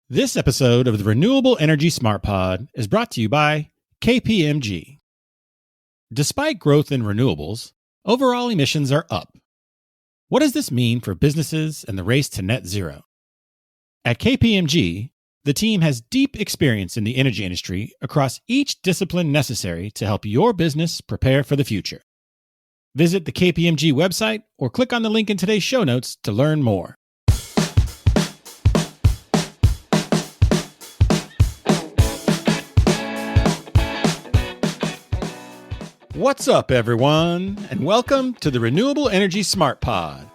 This episode of the Renewable Energy Smart Pod is brought to you by KPMG. Despite growth in renewables, overall emissions are up. What does this mean for businesses and the race to net zero? At KPMG, the team has deep experience in the energy industry across each discipline necessary to help your business prepare for the future. Visit the KPMG website or click on the link in today's show notes to learn more. What's up, everyone, and welcome to the Renewable Energy Smart Pod.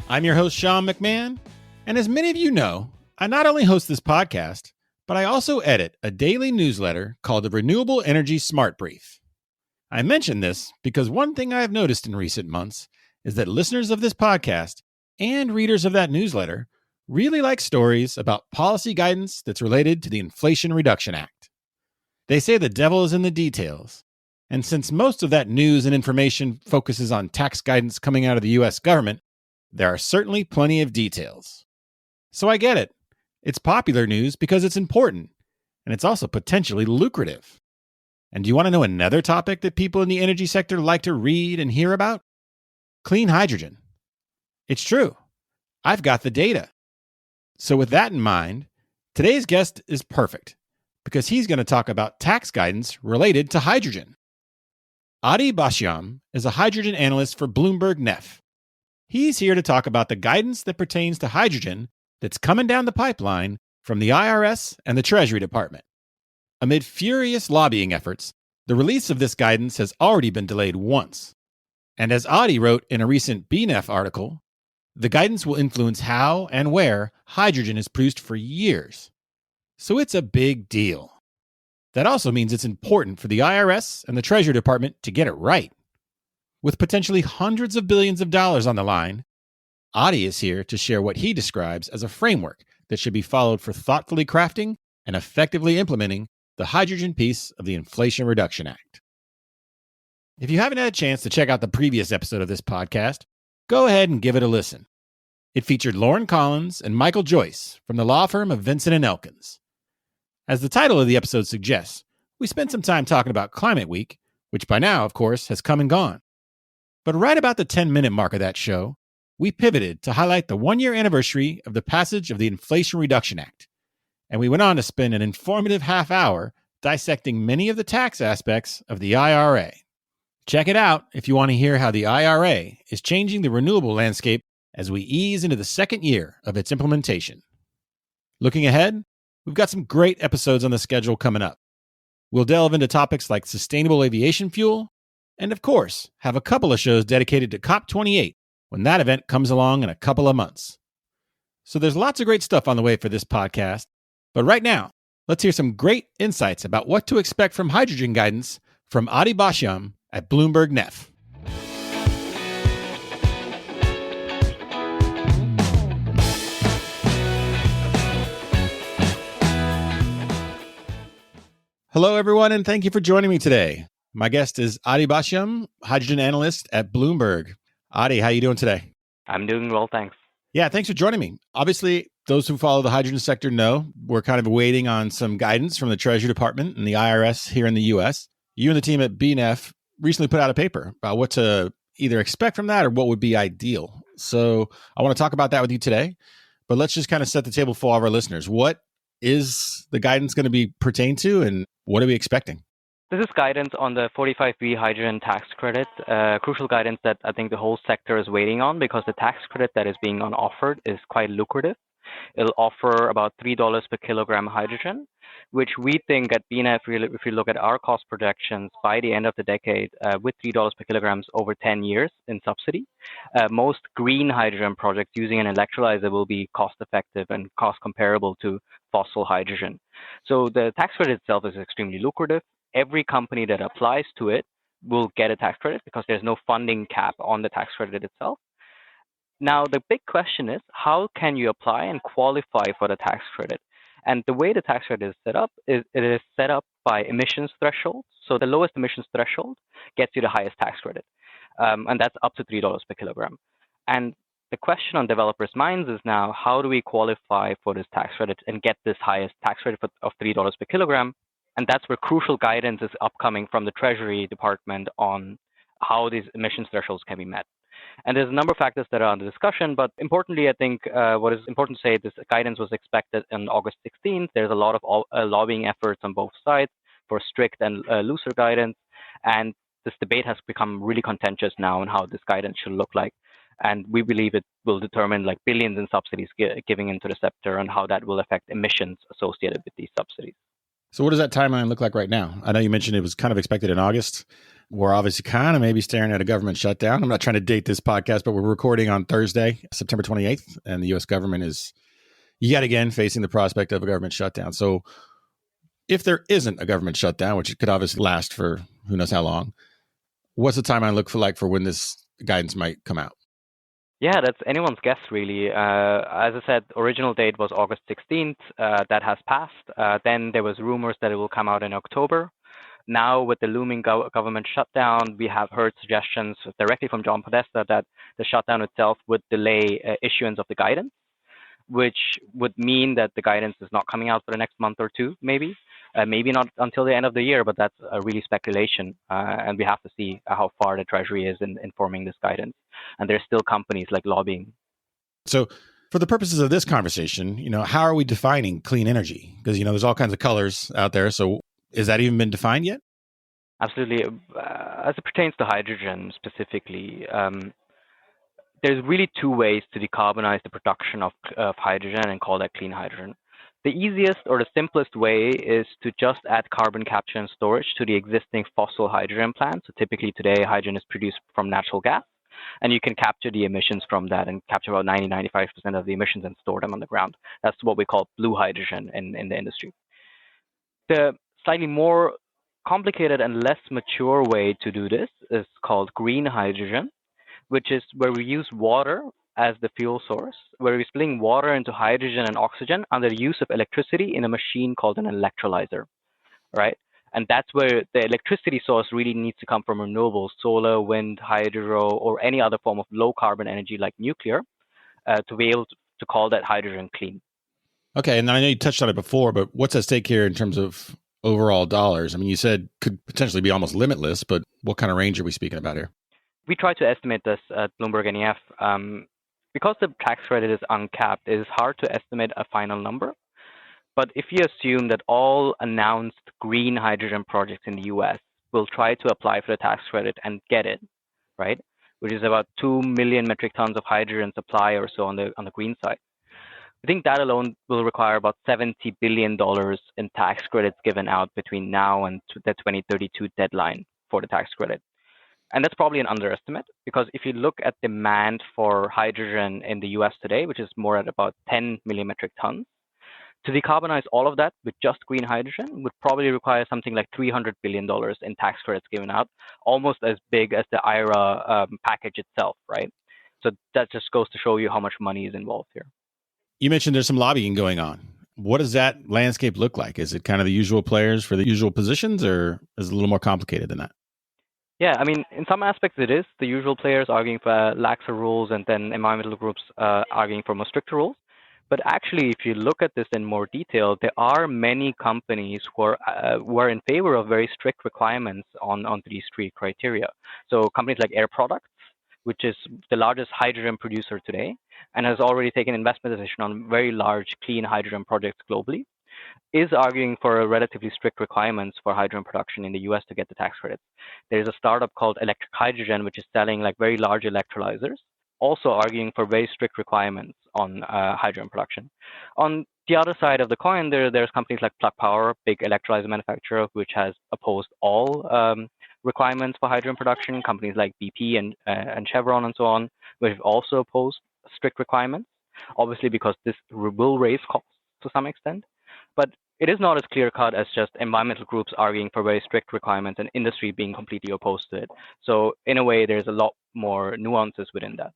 I'm your host, Sean McMahon, and as many of you know, I not only host this podcast, but I also edit a daily newsletter called the Renewable Energy Smart Brief. I mention this because one thing I have noticed in recent months is that listeners of this podcast and readers of that newsletter really like stories about policy guidance that's related to the Inflation Reduction Act. They say the devil is in the details. And since most of that news and information focuses on tax guidance coming out of the U.S. government, there are certainly plenty of details. So I get it. It's popular news because it's important, and it's also potentially lucrative. And do you want to know another topic that people in the energy sector like to read and hear about? Clean hydrogen. It's true. I've got the data. So with that in mind, today's guest is perfect because he's going to talk about tax guidance related to hydrogen. Adithya Bhashyam is a hydrogen analyst for BloombergNEF. He's here to talk about the guidance that pertains to hydrogen that's coming down the pipeline from the IRS and the Treasury Department. Amid furious lobbying efforts, the release of this guidance has already been delayed once. And as Adi wrote in a recent BNEF article, the guidance will influence how and where hydrogen is produced for years. So it's a big deal. That also means it's important for the IRS and the Treasury Department to get it right. With potentially hundreds of billions of dollars on the line, Adi is here to share what he describes as a framework that should be followed for thoughtfully crafting and effectively implementing the hydrogen piece of the Inflation Reduction Act. If you haven't had a chance to check out the previous episode of this podcast, go ahead and give it a listen. It featured Lauren Collins and Michael Joyce from the law firm of Vincent & Elkins. As the title of the episode suggests, we spent some time talking about Climate Week, which by now, of course, has come and gone. But right about the 10-minute mark of that show, we pivoted to highlight the one-year anniversary of the passage of the Inflation Reduction Act, and we went on to spend an informative half hour dissecting many of the tax aspects of the IRA. Check it out if you want to hear how the IRA is changing the renewable landscape as we ease into the second year of its implementation. Looking ahead, we've got some great episodes on the schedule coming up. We'll delve into topics like sustainable aviation fuel, and of course, have a couple of shows dedicated to COP28 when that event comes along in a couple of months. So there's lots of great stuff on the way for this podcast, but right now, let's hear some great insights about what to expect from hydrogen guidance from Adithya Bhashyam at BloombergNEF. Hello, everyone, and thank you for joining me today. My guest is Adithya Bhashyam, hydrogen analyst at Bloomberg. Adi, how are you doing today? I'm doing well, thanks. Yeah, thanks for joining me. Obviously, those who follow the hydrogen sector know we're kind of waiting on some guidance from the Treasury Department and the IRS here in the U.S. You and the team at BNEF recently put out a paper about what to either expect from that or what would be ideal. So I want to talk about that with you today, but let's just kind of set the table for all of our listeners. What is the guidance going to be pertain to, and what are we expecting? This is guidance on the 45B hydrogen tax credit, crucial guidance that I think the whole sector is waiting on because the tax credit that is being offered is quite lucrative. It'll offer about $3 per kilogram hydrogen, which we think at BNEF, if we look at our cost projections by the end of the decade, with $3 per kilograms over 10 years in subsidy, most green hydrogen projects using an electrolyzer will be cost effective and cost comparable to fossil hydrogen. So the tax credit itself is extremely lucrative. Every company that applies to it will get a tax credit because there's no funding cap on the tax credit itself. Now, the big question is, how can you apply and qualify for the tax credit? And the way the tax credit is set up is it is set up by emissions thresholds. So the lowest emissions threshold gets you the highest tax credit. And that's up to $3 per kilogram. And the question on developers' minds is now, how do we qualify for this tax credit and get this highest tax credit of $3 per kilogram? And that's where crucial guidance is upcoming from the Treasury Department on how these emissions thresholds can be met. And there's a number of factors that are under discussion, but importantly, I think what is important to say, this guidance was expected on August 16th. There's a lot of lobbying efforts on both sides for strict and looser guidance. And this debate has become really contentious now on how this guidance should look like. And we believe it will determine like billions in subsidies giving into the sector and how that will affect emissions associated with these subsidies. So what does that timeline look like right now? I know you mentioned it was kind of expected in August. We're obviously kind of maybe staring at a government shutdown. I'm not trying to date this podcast, but we're recording on Thursday, September 28th, and the U.S. government is yet again facing the prospect of a government shutdown. So if there isn't a government shutdown, which could obviously last for who knows how long, what's the timeline look for when this guidance might come out? Yeah, that's anyone's guess, really. As I said, original date was August 16th. That has passed. Then there was rumors that it will come out in October. Now, with the looming government shutdown, we have heard suggestions directly from John Podesta that the shutdown itself would delay issuance of the guidance, which would mean that the guidance is not coming out for the next month or two, maybe. Maybe not until the end of the year, but that's really speculation. And we have to see how far the Treasury is in forming this guidance. And there's still companies like lobbying. So for the purposes of this conversation, how are we defining clean energy? Because, there's all kinds of colors out there. So has that even been defined yet? Absolutely. As it pertains to hydrogen specifically, there's really two ways to decarbonize the production of hydrogen and call that clean hydrogen. The easiest or the simplest way is to just add carbon capture and storage to the existing fossil hydrogen plants. So typically today, hydrogen is produced from natural gas, and you can capture the emissions from that and capture about 90-95% of the emissions and store them on the ground. That's what we call blue hydrogen in the industry. The slightly more complicated and less mature way to do this is called green hydrogen, which is where we use water as the fuel source, where we're splitting water into hydrogen and oxygen under the use of electricity in a machine called an electrolyzer, right? And that's where the electricity source really needs to come from renewables, solar, wind, hydro, or any other form of low carbon energy like nuclear, to be able to call that hydrogen clean. Okay, and I know you touched on it before, but what's at stake here in terms of overall dollars? I mean, you said could potentially be almost limitless, but what kind of range are we speaking about here? We try to estimate this at BloombergNEF. Because the tax credit is uncapped, it is hard to estimate a final number. But if you assume that all announced green hydrogen projects in the US will try to apply for the tax credit and get it, right, which is about 2 million metric tons of hydrogen supply or so on the green side, I think that alone will require about $70 billion in tax credits given out between now and the 2032 deadline for the tax credit. And that's probably an underestimate, because if you look at demand for hydrogen in the US today, which is more at about 10 million metric tons, to decarbonize all of that with just green hydrogen would probably require something like $300 billion in tax credits given out, almost as big as the IRA package itself, right? So that just goes to show you how much money is involved here. You mentioned there's some lobbying going on. What does that landscape look like? Is it kind of the usual players for the usual positions, or is it a little more complicated than that? Yeah, I mean, in some aspects it is the usual players arguing for laxer rules, and then environmental groups arguing for more stricter rules. But actually, if you look at this in more detail, there are many companies who are in favor of very strict requirements on these three criteria. So companies like Air Products, which is the largest hydrogen producer today, and has already taken investment decision on very large clean hydrogen projects globally, is arguing for relatively strict requirements for hydrogen production in the US to get the tax credits. There's a startup called Electric Hydrogen, which is selling like very large electrolyzers, also arguing for very strict requirements on hydrogen production. On the other side of the coin, there's companies like Plug Power, big electrolyzer manufacturer, which has opposed all requirements for hydrogen production. Companies like BP and Chevron and so on, which have also opposed strict requirements, obviously because this will raise costs to some extent. But it is not as clear-cut as just environmental groups arguing for very strict requirements and industry being completely opposed to it. So in a way, there's a lot more nuances within that.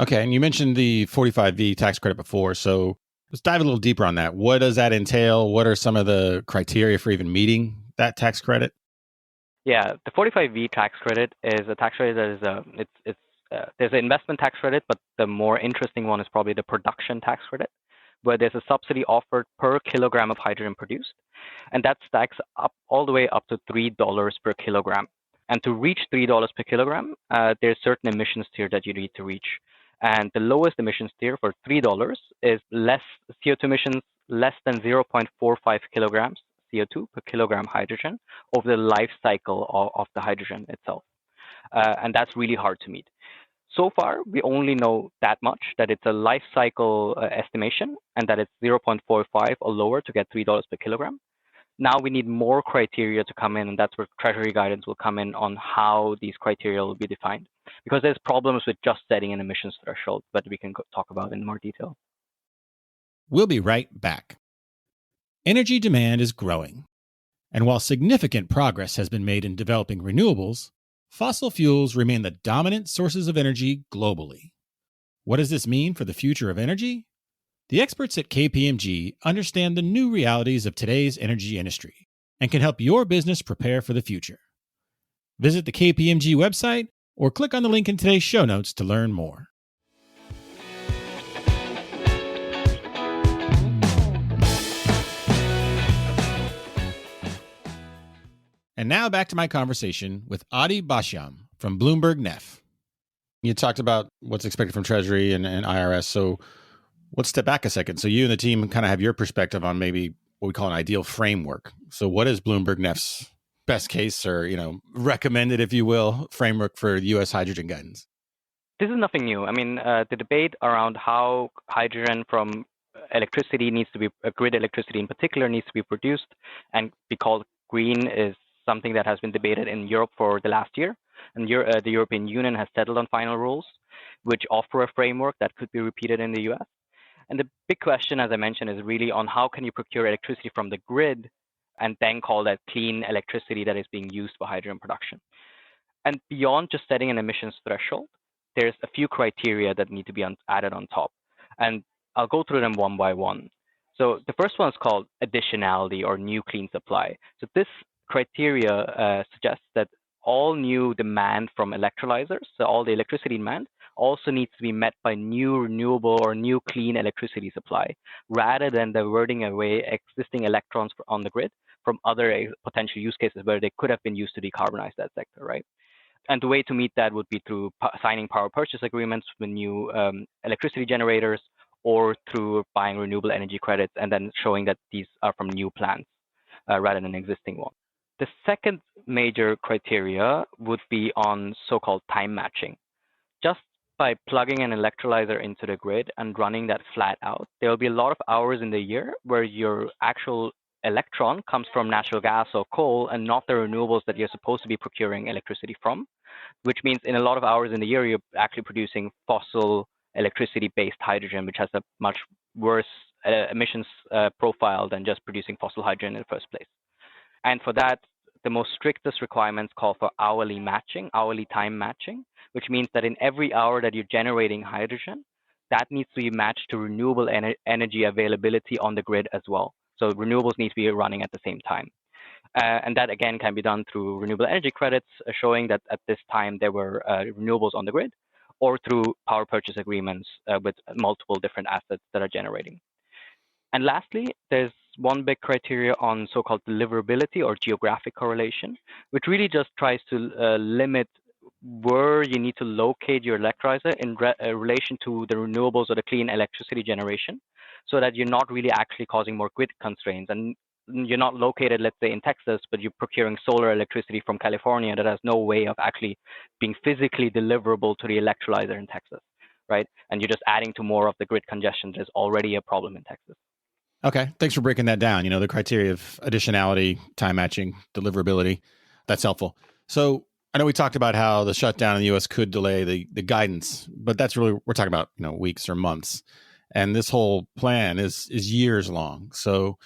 Okay, and you mentioned the 45V tax credit before, so let's dive a little deeper on that. What does that entail? What are some of the criteria for even meeting that tax credit? Yeah, the 45V tax credit is a tax credit that is it's there's an investment tax credit, but the more interesting one is probably the production tax credit, where there's a subsidy offered per kilogram of hydrogen produced, and that stacks up all the way up to $3 per kilogram. And to reach $3 per kilogram, there's certain emissions tier that you need to reach. And the lowest emissions tier for $3 is less CO2 emissions less than 0.45 kilograms CO2 per kilogram hydrogen over the life cycle of the hydrogen itself. And that's really hard to meet. So far, we only know that much, that it's a life cycle estimation and that it's 0.45 or lower to get $3 per kilogram. Now we need more criteria to come in, and that's where Treasury guidance will come in on how these criteria will be defined. Because there's problems with just setting an emissions threshold, but we can talk about in more detail. We'll be right back. Energy demand is growing. And while significant progress has been made in developing renewables, fossil fuels remain the dominant sources of energy globally. What does this mean for the future of energy? The experts at KPMG understand the new realities of today's energy industry and can help your business prepare for the future. Visit the KPMG website or click on the link in today's show notes to learn more. And now back to my conversation with Adithya Bhashyam from BloombergNEF. You talked about what's expected from Treasury and IRS. So let's step back a second. So you and the team kind of have your perspective on maybe what we call an ideal framework. So what is BloombergNEF's best case or, recommended, if you will, framework for U.S. hydrogen guidance? This is nothing new. I mean, the debate around how hydrogen from electricity needs to be, grid electricity in particular, needs to be produced and be called green is something that has been debated in Europe for the last year. And the European Union has settled on final rules, which offer a framework that could be repeated in the US. And the big question, as I mentioned, is really on how can you procure electricity from the grid and then call that clean electricity that is being used for hydrogen production. And beyond just setting an emissions threshold, there's a few criteria that need to be added on top. And I'll go through them one by one. So the first one is called additionality or new clean supply. So this criteria suggests that all new demand from electrolyzers, so all the electricity demand, also needs to be met by new renewable or new clean electricity supply, rather than diverting away existing electrons on the grid from other potential use cases where they could have been used to decarbonize that sector, right? And the way to meet that would be through signing power purchase agreements with new electricity generators, or through buying renewable energy credits and then showing that these are from new plants rather than existing ones. The second major criteria would be on so-called time matching. Just by plugging an electrolyzer into the grid and running that flat out, there will be a lot of hours in the year where your actual electron comes from natural gas or coal and not the renewables that you're supposed to be procuring electricity from, which means in a lot of hours in the year, you're actually producing fossil electricity-based hydrogen, which has a much worse emissions profile than just producing fossil hydrogen in the first place. And for that, the most strictest requirements call for hourly matching, hourly time matching, which means that in every hour that you're generating hydrogen, that needs to be matched to renewable energy availability on the grid as well. So renewables need to be running at the same time. And that, again, can be done through renewable energy credits, showing that at this time there were renewables on the grid, or through power purchase agreements with multiple different assets that are generating. And lastly, there's one big criteria on so-called deliverability or geographic correlation, which really just tries to limit where you need to locate your electrolyzer in relation to the renewables or the clean electricity generation, so that you're not really actually causing more grid constraints. And you're not located, let's say, in Texas, but you're procuring solar electricity from California that has no way of actually being physically deliverable to the electrolyzer in Texas, right? And you're just adding to more of the grid congestion. There's already a problem in Texas. Okay, thanks for breaking that down. The criteria of additionality, time matching, deliverability, that's helpful. So I know we talked about how the shutdown in the U.S. could delay the guidance, but that's really, we're talking about, weeks or months. And this whole plan is years long. So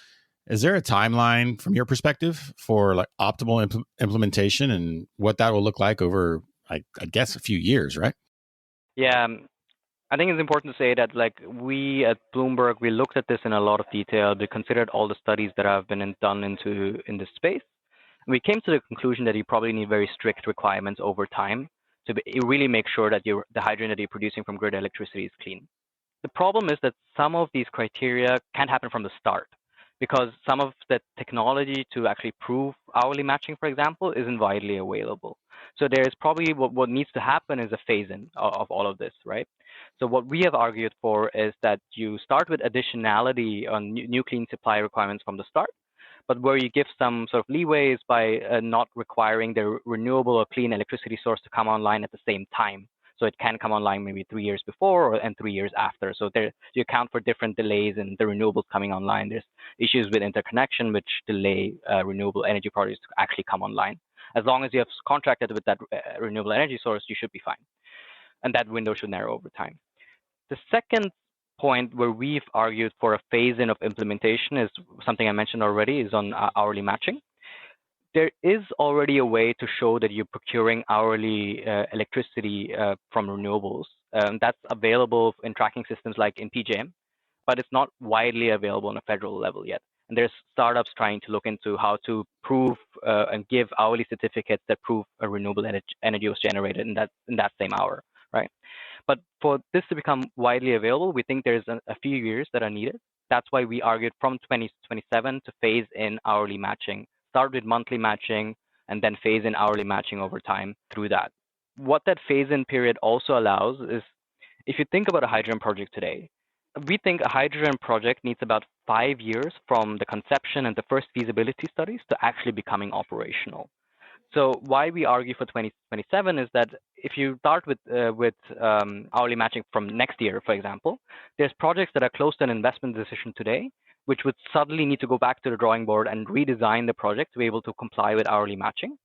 is there a timeline from your perspective for like optimal implementation and what that will look like over, I guess, a few years, right? Yeah, I think it's important to say that we at Bloomberg, we looked at this in a lot of detail. We considered all the studies that have been done in this space. And we came to the conclusion that you probably need very strict requirements over time to really make sure that the hydrogen that you're producing from grid electricity is clean. The problem is that some of these criteria can't happen from the start because some of the technology to actually prove hourly matching, for example, isn't widely available. So there is probably what needs to happen is a phase-in of all of this, right? So what we have argued for is that you start with additionality on new clean supply requirements from the start, but where you give some sort of leeways by not requiring the renewable or clean electricity source to come online at the same time. So it can come online maybe 3 years before and 3 years after. So there you account for different delays in the renewables coming online. There's issues with interconnection, which delay renewable energy projects to actually come online. As long as you have contracted with that renewable energy source, you should be fine. And that window should narrow over time. The second point where we've argued for a phase-in of implementation is something I mentioned already, is on hourly matching. There is already a way to show that you're procuring hourly electricity from renewables. That's available in tracking systems like in PJM, but it's not widely available on a federal level yet. And there's startups trying to look into how to prove and give hourly certificates that prove a renewable energy was generated in that same hour, right? But for this to become widely available, we think there's a few years that are needed. That's why we argued from 2027 to phase in hourly matching, start with monthly matching, and then phase in hourly matching over time through that. What that phase-in period also allows is, if you think about a hydrogen project today, we think a hydrogen project needs about 5 years from the conception and the first feasibility studies to actually becoming operational. So why we argue for 2027 is that if you start with hourly matching from next year, for example, there's projects that are close to an investment decision today, which would suddenly need to go back to the drawing board and redesign the project to be able to comply with hourly matching,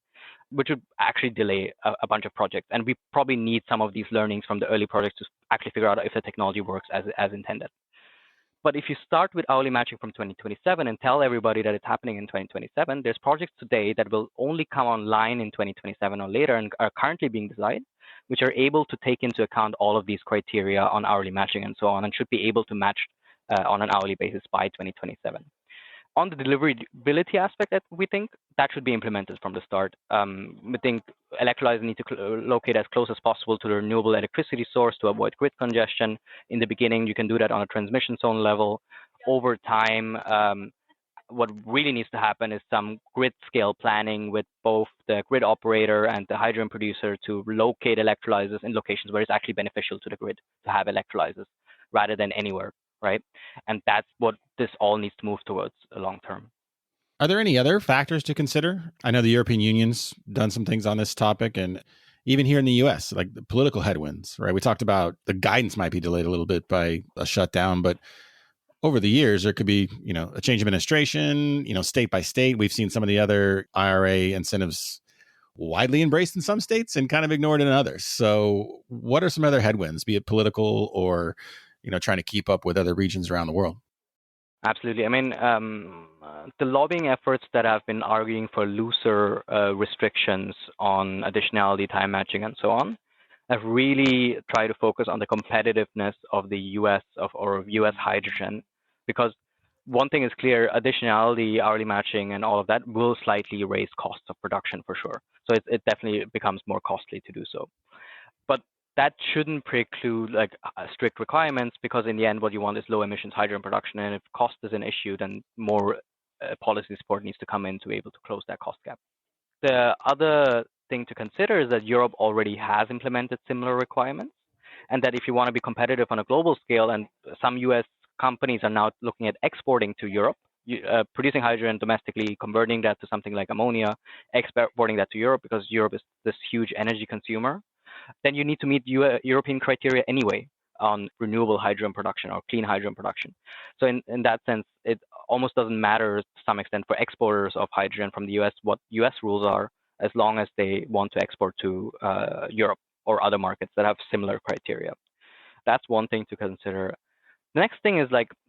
which would actually delay a bunch of projects. And we probably need some of these learnings from the early projects to actually figure out if the technology works as intended. But if you start with hourly matching from 2027 and tell everybody that it's happening in 2027, there's projects today that will only come online in 2027 or later and are currently being designed, which are able to take into account all of these criteria on hourly matching and so on, and should be able to match on an hourly basis by 2027. On the deliverability aspect, we think that should be implemented from the start. We think electrolyzers need to locate as close as possible to the renewable electricity source to avoid grid congestion. In the beginning, you can do that on a transmission zone level. Over time, what really needs to happen is some grid scale planning with both the grid operator and the hydrogen producer to locate electrolyzers in locations where it's actually beneficial to the grid to have electrolyzers rather than anywhere, right? And that's what this all needs to move towards long term. Are there any other factors to consider? I know the European Union's done some things on this topic, and even here in the US, like the political headwinds, right? We talked about the guidance might be delayed a little bit by a shutdown, but over the years, there could be, a change of administration, state by state. We've seen some of the other IRA incentives widely embraced in some states and kind of ignored in others. So what are some other headwinds, be it political or, trying to keep up with other regions around the world? Absolutely. I mean, the lobbying efforts that have been arguing for looser restrictions on additionality, time matching, and so on, have really tried to focus on the competitiveness of the US or US hydrogen, because one thing is clear: additionality, hourly matching, and all of that will slightly raise costs of production for sure. So it definitely becomes more costly to do so. But that shouldn't preclude strict requirements, because in the end, what you want is low emissions hydrogen production. And if cost is an issue, then more policy support needs to come in to be able to close that cost gap. The other thing to consider is that Europe already has implemented similar requirements, and that if you want to be competitive on a global scale, and some US companies are now looking at exporting to Europe, producing hydrogen domestically, converting that to something like ammonia, exporting that to Europe, because Europe is this huge energy consumer, then you need to meet European criteria anyway on renewable hydrogen production or clean hydrogen production. So in that sense, it almost doesn't matter to some extent for exporters of hydrogen from the US what US rules are, as long as they want to export to Europe or other markets that have similar criteria. That's one thing to consider. The next thing is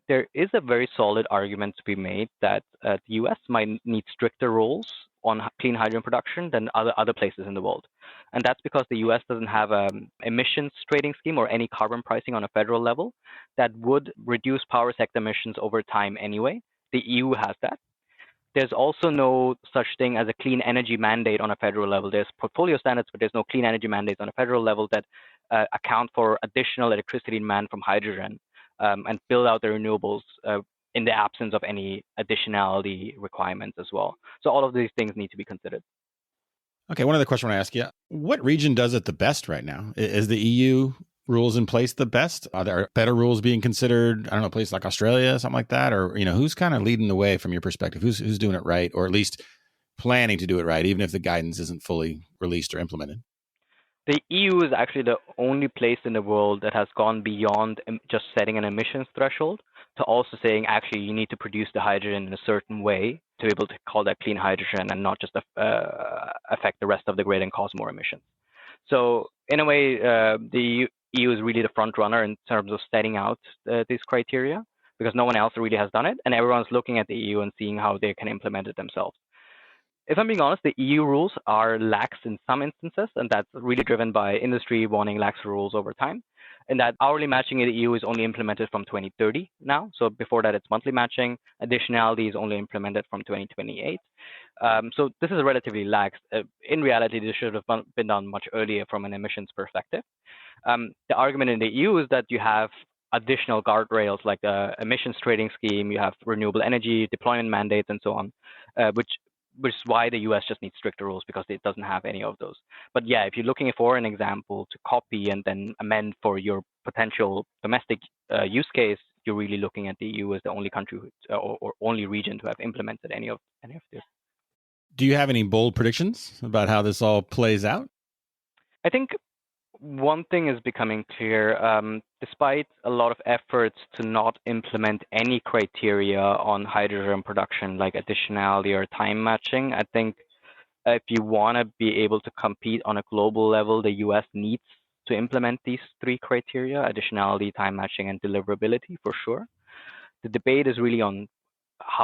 there is a very solid argument to be made that the US might need stricter rules on clean hydrogen production than other places in the world. And that's because the US doesn't have an emissions trading scheme or any carbon pricing on a federal level that would reduce power sector emissions over time anyway. The EU has that. There's also no such thing as a clean energy mandate on a federal level. There's portfolio standards, but there's no clean energy mandates on a federal level that account for additional electricity demand from hydrogen and build out the renewables in the absence of any additionality requirements as well. So all of these things need to be considered. Okay, one other question I want to ask you. What region does it the best right now? Is the EU rules in place the best? Are there better rules being considered? I don't know, a place like Australia, something like that? Or, who's kind of leading the way from your perspective? Who's doing it right, or at least planning to do it right, even if the guidance isn't fully released or implemented? The EU is actually the only place in the world that has gone beyond just setting an emissions threshold to also saying, actually, you need to produce the hydrogen in a certain way to be able to call that clean hydrogen and not just affect the rest of the grid and cause more emissions. So in a way, the EU is really the front runner in terms of setting out these criteria because no one else really has done it. And everyone's looking at the EU and seeing how they can implement it themselves. If I'm being honest, the EU rules are lax in some instances, and that's really driven by industry wanting laxer rules over time. And that hourly matching in the EU is only implemented from 2030 now. So before that, it's monthly matching. Additionality is only implemented from 2028. So this is relatively lax. In reality, this should have been done much earlier from an emissions perspective. The argument in the EU is that you have additional guardrails like the emissions trading scheme, you have renewable energy deployment mandates, and so on, which is why the US just needs stricter rules because it doesn't have any of those. But yeah, if you're looking for an example to copy and then amend for your potential domestic use case, you're really looking at the EU as the only country or only region to have implemented any of this. Do you have any bold predictions about how this all plays out? I think one thing is becoming clear. Despite a lot of efforts to not implement any criteria on hydrogen production like additionality or time matching, I think if you want to be able to compete on a global level, the US needs to implement these three criteria: additionality, time matching, and deliverability for sure. The debate is really on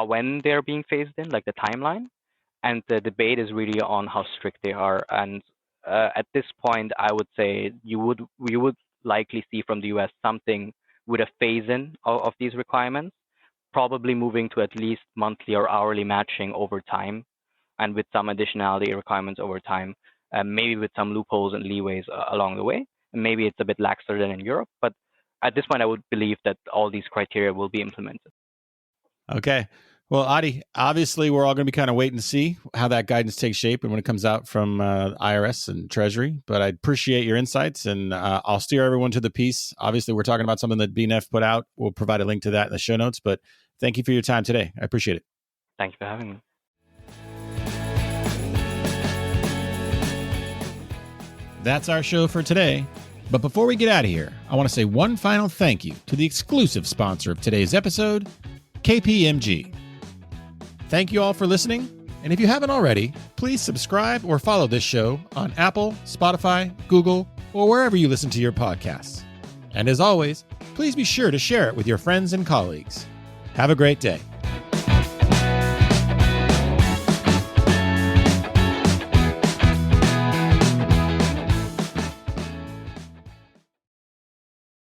when they're being phased in, like the timeline, and the debate is really on how strict they are. And at this point, I would say we would likely see from the US something with a phase-in of these requirements, probably moving to at least monthly or hourly matching over time, and with some additionality requirements over time, maybe with some loopholes and leeways along the way. And maybe it's a bit laxer than in Europe, but at this point, I would believe that all these criteria will be implemented. Okay. Well, Adi, obviously, we're all going to be kind of waiting to see how that guidance takes shape and when it comes out from IRS and Treasury. But I appreciate your insights, and I'll steer everyone to the piece. Obviously, we're talking about something that BNEF put out. We'll provide a link to that in the show notes. But thank you for your time today. I appreciate it. Thank you for having me. That's our show for today. But before we get out of here, I want to say one final thank you to the exclusive sponsor of today's episode, KPMG. Thank you all for listening. And if you haven't already, please subscribe or follow this show on Apple, Spotify, Google, or wherever you listen to your podcasts. And as always, please be sure to share it with your friends and colleagues. Have a great day.